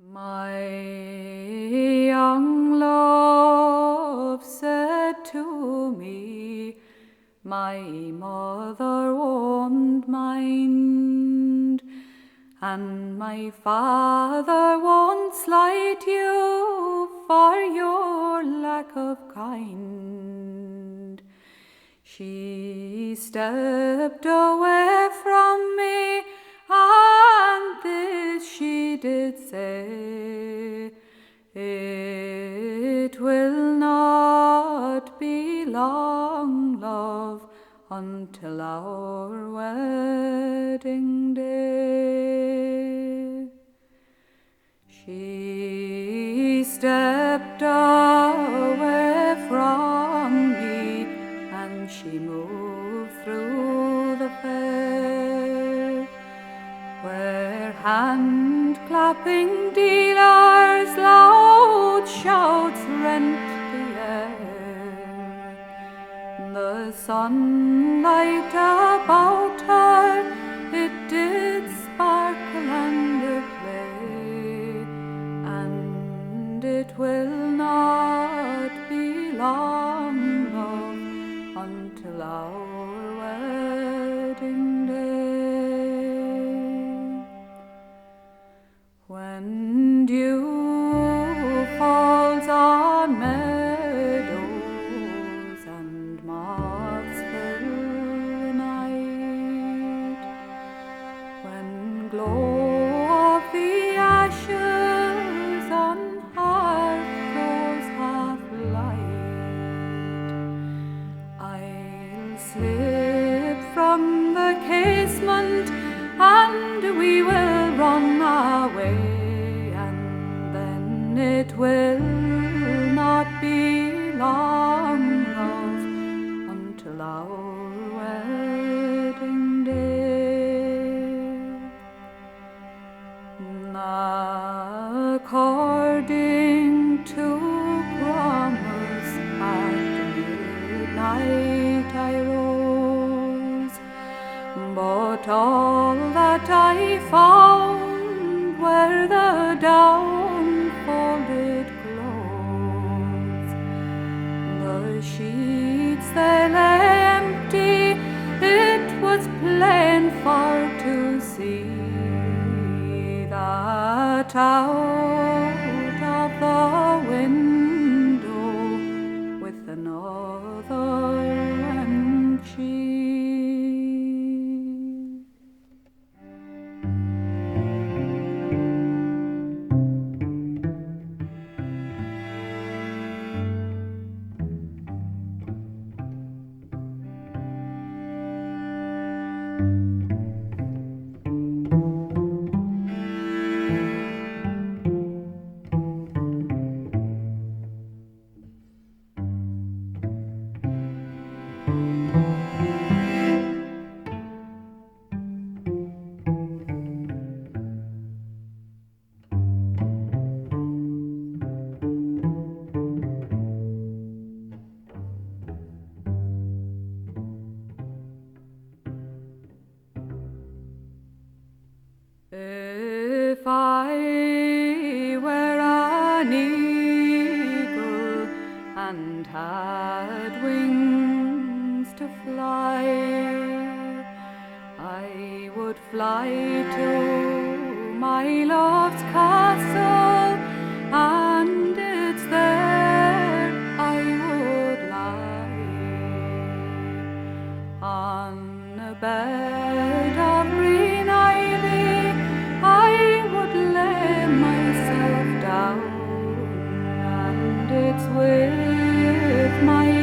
My young love said to me, my mother won't mind, and my father won't slight you for your lack of kind. She stepped away from me, and this she did say, it will not be long, love, until our wedding day. She stepped away from me, and she moved through the fair, where hand-clapping dealers loud shouts rent the air. The sunlight about her, it did sparkle and play, and it will not be long, love, until our wedding day. When dew falls on meadows and moths fill the night, when glow of the ashes on hearth grows half light, I'll slip from the casement and we will run away, and then it will not be long, love, until our wedding day. According to promise, at midnight I rose, but all that I found were the down-folded clothes. The sheets they lay empty, it was plain for to see that out of the window with another went she. If I were an eagle and had wings to fly, I would fly to my love's castle, and it's there I would lie on a bed of green ivy. I would lay myself down, and it's with my